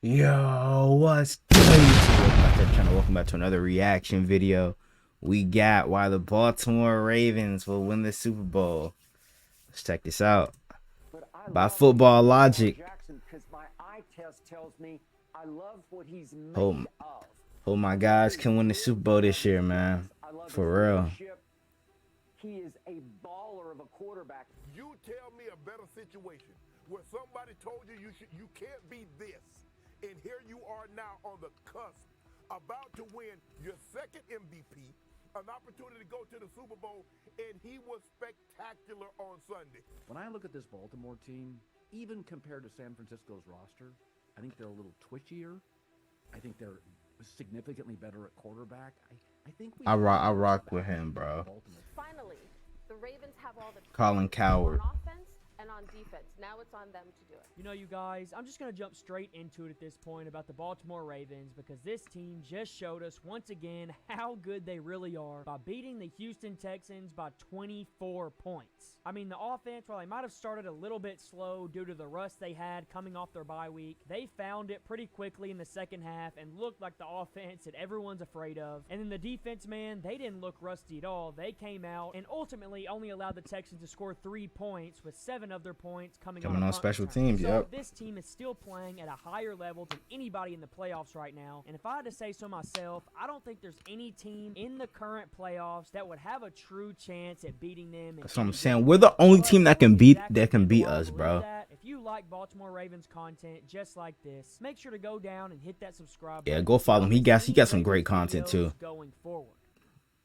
Yo, what's good? Welcome back to the channel. Welcome back to another reaction video. We got why the Baltimore Ravens will win the Super Bowl. Let's check this out. By Football Logic. Hope, hope my guys can win the Super Bowl this year, man. For real. He is a baller of a quarterback. You tell me a better situation where somebody told you you can't be this, and here you are now on the cusp, about to win your second MVP, an opportunity to go to the Super Bowl, and he was spectacular on Sunday. When I look at this Baltimore team, even compared to San Francisco's roster, I think they're a little twitchier. I think they're significantly better at quarterback. I think I rock with him, bro. Finally, the Ravens have all the Colin Cowherd. on offense and on defense. Now it's on them to do it. You know, you guys, I'm just going to jump straight into it at this point about the Baltimore Ravens because this team just showed us once again how good they really are by beating the Houston Texans by 24 points. I mean, the offense, while they might have started a little bit slow due to the rust they had coming off their bye week, they found it pretty quickly in the second half and looked like the offense that everyone's afraid of. And then the defense, man, they didn't look rusty at all. They came out and ultimately only allowed the Texans to score 3 points, with 7 of their points coming on special punt return. teams. So Yep. this team is still playing at a higher level than anybody in the playoffs right now. And if I had to say so myself, I don't think there's any team in the current playoffs that would have a true chance at beating them. That's what I'm saying. We're the only team that can beat us, bro. If you like Baltimore Ravens content just like this, make sure to go down and hit that subscribe Yeah, button. go follow him. He got some great content Videos too. going forward.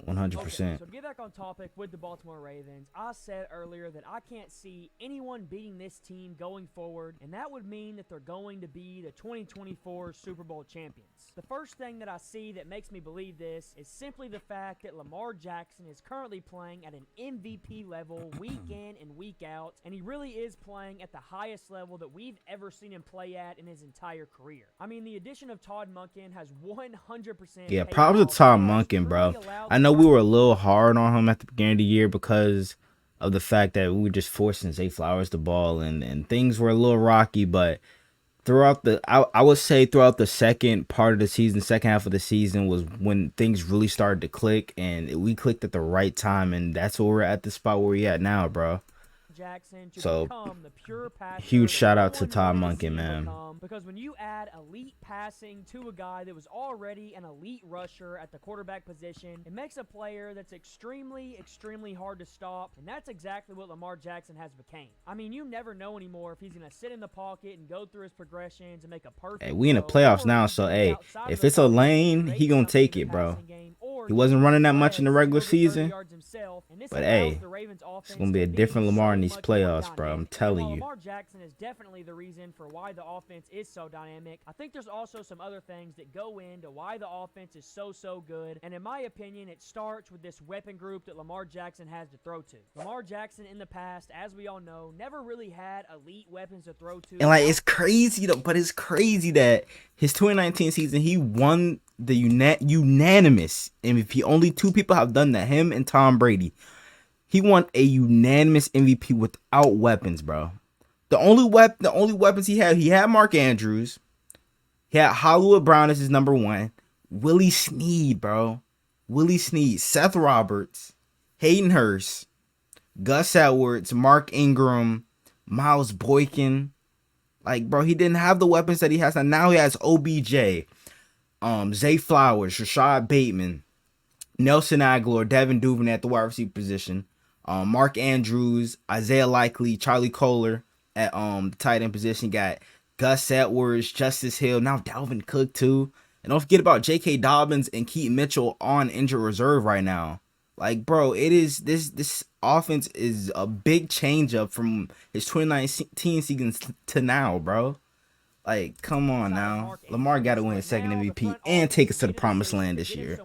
100%. So to get back on topic with the Baltimore Ravens, I said earlier that I can't see anyone beating this team going forward, and that would mean that they're going to be the 2024 Super Bowl champions. The first thing that I see that makes me believe this is simply the fact that Lamar Jackson is currently playing at an MVP level week in and week out, and he really is playing at the highest level that we've ever seen him play at in his entire career. I mean, the addition of Todd Monken has 100% Yeah, paid props to off. Todd He has Monken, bro. truly allowed I know we were a little hard on him at the beginning of the year because of the fact that we were just forcing Zay Flowers the ball and things were a little rocky, but throughout I would say throughout the second part of the season, second half of the season was when things really started to click, and we clicked at the right time, and that's where we're at the spot where we're at now, bro. Jackson to So, become the pure passer huge that shout no out to one Todd wanted see Monken, him man. become, because when you add elite passing to a guy that was already an elite rusher at the quarterback position, it makes a player that's extremely hard to stop, and that's exactly what Lamar Jackson has became. I mean, you never know anymore if he's going to sit in the pocket and go through his progressions and make a perfect Hey, we in the throw, playoffs or now, if so he's hey, outside of if the it's a pocket lane, and he create gonna something take in it, the bro. passing game, or He wasn't running that much in the press regular over 30 season, yards himself, and this but allows hey, the Ravens offense it's gonna be a to different Lamar in so these much more playoffs, bro. I'm dynamic. telling While you. Lamar Jackson is definitely the reason for why the offense is so dynamic, I think there's also some other things that go into why the offense is so good, and in my opinion, it starts with this weapon group that Lamar Jackson has to throw to. Lamar Jackson in the past, as we all know, never really had elite weapons to throw to. And like, it's crazy though, but it's crazy that his 2019 season he won the unanimous MVP. Only 2 people have done that, him and Tom Brady. He won a unanimous MVP without weapons, bro. The only weapons he had Mark Andrews. He had Hollywood Brown as his number 1. Willie Snead, bro. Willie Snead, Seth Roberts, Hayden Hurst, Gus Edwards, Mark Ingram, Miles Boykin. Like, bro, he didn't have the weapons that he has now. Now he has OBJ, Zay Flowers, Rashad Bateman, Nelson Aguilar, Devin Duvernay at the wide receiver position, Mark Andrews, Isaiah Likely, Charlie Kohler at the tight end position. Got Gus Edwards, Justice Hill, now Dalvin Cook too. And don't forget about J.K. Dobbins and Keaton Mitchell on injured reserve right now. Like, bro, it is this offense is a big change up from his 2019 season to now, bro. Like, come on now. Lamar got to win his second MVP and take us to the promised land this year.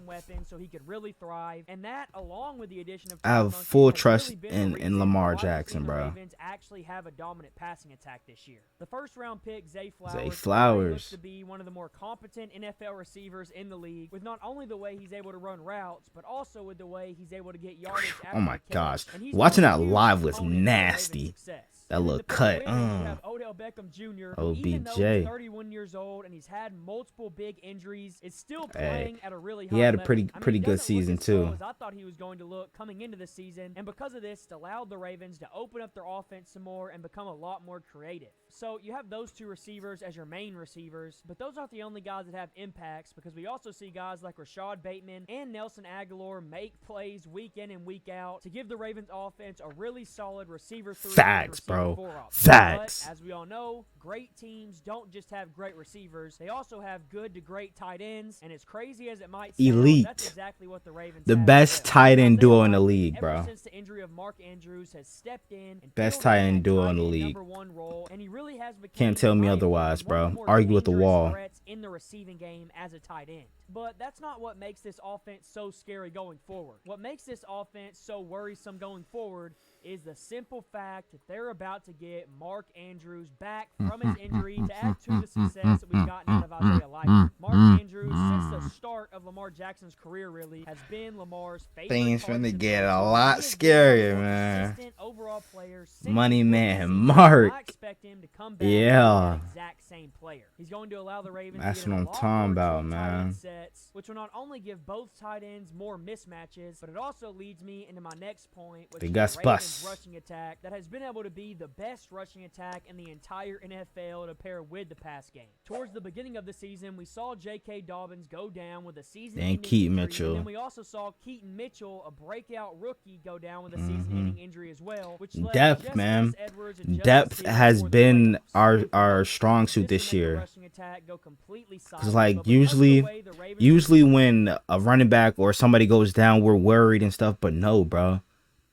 So he could really thrive, and that, along with the addition of I have Todd Monken, full has trust really been the in reason Lamar why the Jackson, bro. Ravens actually have a dominant passing attack this year. The first-round pick, Zay Flowers, Zay already Flowers. looks to be one of the more competent NFL receivers in the league, with not only the way he's able to run routes, but also with the way he's able to get yardage after Oh my the catch. gosh. And he's Watching been a that huge live was component of the Ravens' nasty. success. That And little then to put cut. the win, you have Odell Beckham Jr., who, even though OBJ. he Hey. 31 years old and he's had multiple big injuries, is still playing at a really high He had a level. pretty I mean, pretty he good doesn't look season as slow too. as I thought he was going to look coming into the season, and because of this, it allowed the Ravens to open up their offense some more and become a lot more creative. So you have those two receivers as your main receivers, but those aren't the only guys that have impacts, because we also see guys like Rashad Bateman and Nelson Aguilar make plays week in and week out to give the Ravens offense a really solid receiver 3 Facts, and bro. receiver 4 option. Facts. But as we all know, great teams don't just have great receivers, they also have good to great tight ends, and as crazy as it might sound, Elite. that's exactly what the Ravens The have best as well. tight end Isaiah duo in the Likely, league, ever bro. since the injury of Mark Andrews, has stepped in and Best filled tight in end that duo tight in the end league. #1 role, and he really has become, Can't tell me in my otherwise, opinion, one of bro. the more Argue with the dangerous wall. threats in the receiving game as a tight end. But that's not what makes this offense so scary going forward. What makes this offense so worrisome going forward is the simple fact that they're about to get Mark Andrews back from his injury to add to the success that we've gotten out of Isaiah Likely. Mark Andrews, since the start of Lamar Jackson's career, really, has been Lamar's favorite Things target finna to get throw a to. lot He has been scarier, the more man. consistent overall player since Money his rookie man, season, Mark. and I expect him to come back Yeah. and be that exact same player. He's going to allow the Ravens That's to get what in I'm a lot talking more about, true tight end man. sets, which will not only give both tight ends more mismatches, but it also leads me into my next point, which They is got the Ravens bust. rushing attack that has been able to be the best rushing attack in the entire NFL to pair with the pass game. Towards the beginning of the season, we saw J.K. Dobbins go down with a season-ending And Keaton injury, Mitchell. and then we also saw Keaton Mitchell, a breakout rookie, go down with a season-ending injury as well, which left Depth, just man. Gus Edwards and Justice Depth Hill has for the been Ravens. our strong suit This this will make the year. rushing attack go completely silent, Cause like but because of the usually way the Ravens usually when a running back or somebody goes down, we're worried and stuff. But no, bro.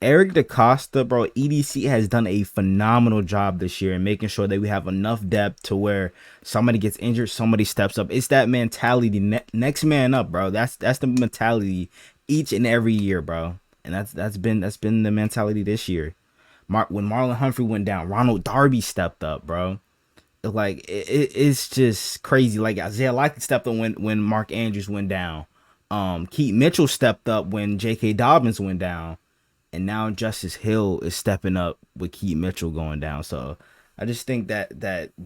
Eric DaCosta, bro, EDC has done a phenomenal job this year in making sure that we have enough depth to where somebody gets injured, somebody steps up. It's that mentality, next man up, bro. That's the mentality each and every year, bro. And that's been the mentality this year. When Marlon Humphrey went down, Ronald Darby stepped up, bro. Like it's just crazy. Like Isaiah Likely stepped up when Mark Andrews went down. Keaton Mitchell stepped up when J.K. Dobbins went down. And now Justice Hill is stepping up with Keaton Mitchell going down. So I just think that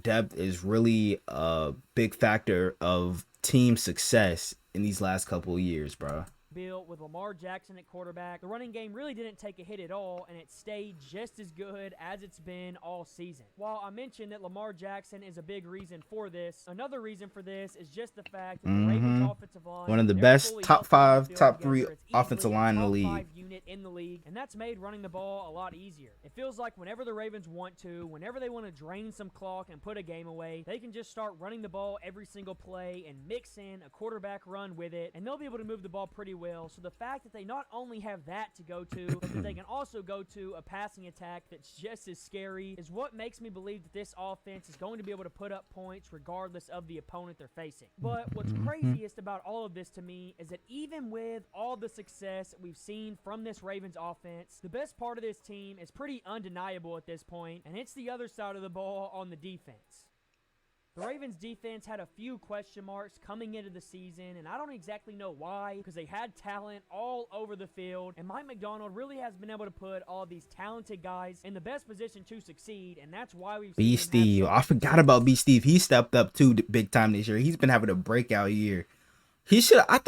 depth is really a big factor of team success in these last couple of years, bro. built with Lamar Jackson at quarterback. The running game really didn't take a hit at all, and it stayed just as good as it's been all season. While I mentioned that Lamar Jackson is a big reason for this, another reason for this is just the fact that the Ravens offensive line, One of the they're best fully top healthy on the 5, field top together. 3 It's easily offensive a line in the top league. 5 unit in the league, and that's made running the ball a lot easier. It feels like whenever the Ravens want to, whenever they want to drain some clock and put a game away, they can just start running the ball every single play and mix in a quarterback run with it, and they'll be able to move the ball pretty well. So the fact that they not only have that to go to, but that they can also go to a passing attack that's just as scary is what makes me believe that this offense is going to be able to put up points regardless of the opponent they're facing. But what's craziest about all of this to me is that even with all the success that we've seen from this Ravens offense, the best part of this team is pretty undeniable at this point, and it's the other side of the ball on the defense. The Ravens defense had a few question marks coming into the season, and I don't exactly know why, because they had talent all over the field, and Mike McDonald really has been able to put all these talented guys in the best position to succeed, and that's why we've B seen Steve, I forgot about B Steve. He stepped up too big time this year. He's been having a breakout year. I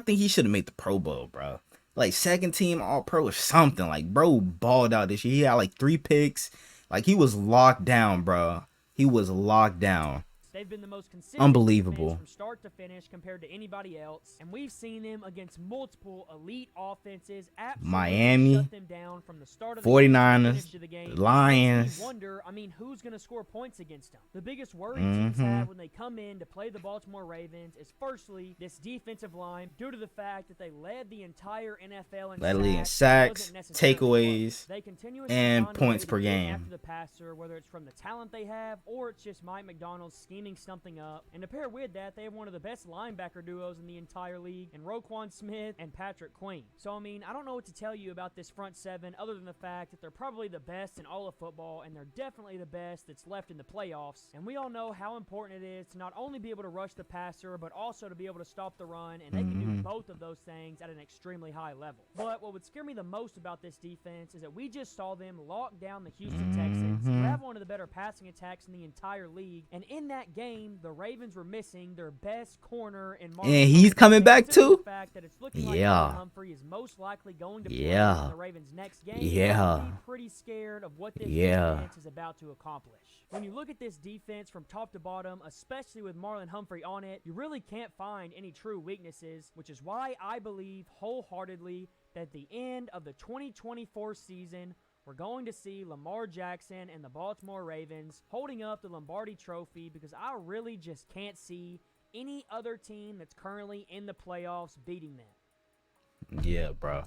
think he should have made the Pro Bowl, bro. Like second team All Pro or something. Like bro balled out this year. He had like 3 picks. Like he was locked down, bro. He was locked down. They've been the most consistent Unbelievable. defense from start to finish compared to anybody else, and we've seen them against multiple elite offenses absolutely Miami, shut them down from the start of the 49ers, game to the finish of the game. Which Lions. makes me wonder, who's going to score points against them? The biggest worry teams have when they come in to play the Baltimore Ravens is firstly this defensive line, due to the fact that they led the entire NFL in sacks, wasn't necessarily takeaways, close. They continuously and find a points way to per get game. after the passer, whether it's from the talent they have or it's just Mike McDonald scheming something up. And to pair with that, they have one of the best linebacker duos in the entire league in Roquan Smith and Patrick Queen. So, I don't know what to tell you about this front seven other than the fact that they're probably the best in all of football, and they're definitely the best that's left in the playoffs. And we all know how important it is to not only be able to rush the passer, but also to be able to stop the run, and they can do both of those things at an extremely high level. But what would scare me the most about this defense is that we just saw them lock down the Houston Texans, who have one of the better passing attacks in the entire league. And in that that game, the Ravens were missing their best corner in And he's coming back too? The fact that it's looking like Yeah. Marlon Humphrey is most likely going to play Yeah. in the Ravens' next game. Yeah. I'm pretty scared of what this Yeah. defense is about to accomplish. When you look at this defense from top to bottom, especially with Marlon Humphrey on it, you really can't find any true weaknesses, which is why I believe wholeheartedly that at the end of the 2024 season, we're going to see Lamar Jackson and the Baltimore Ravens holding up the Lombardi Trophy, because I really just can't see any other team that's currently in the playoffs beating them. Yeah, bro.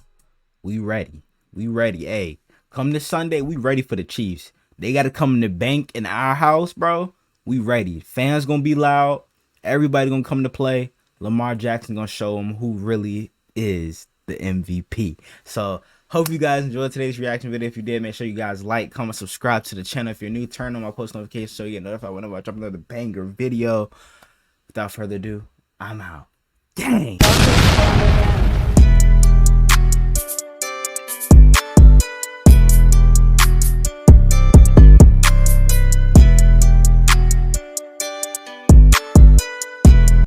We ready. We ready. Hey, come this Sunday, we ready for the Chiefs. They got to come in the bank in our house, bro. We ready. Fans going to be loud. Everybody going to come to play. Lamar Jackson going to show them who really is the MVP. So, hope you guys enjoyed today's reaction video. If you did, make sure you guys like, comment, subscribe to the channel. If you're new, turn on my post notifications so you get notified whenever I drop another banger video. Without further ado, I'm out. Dang.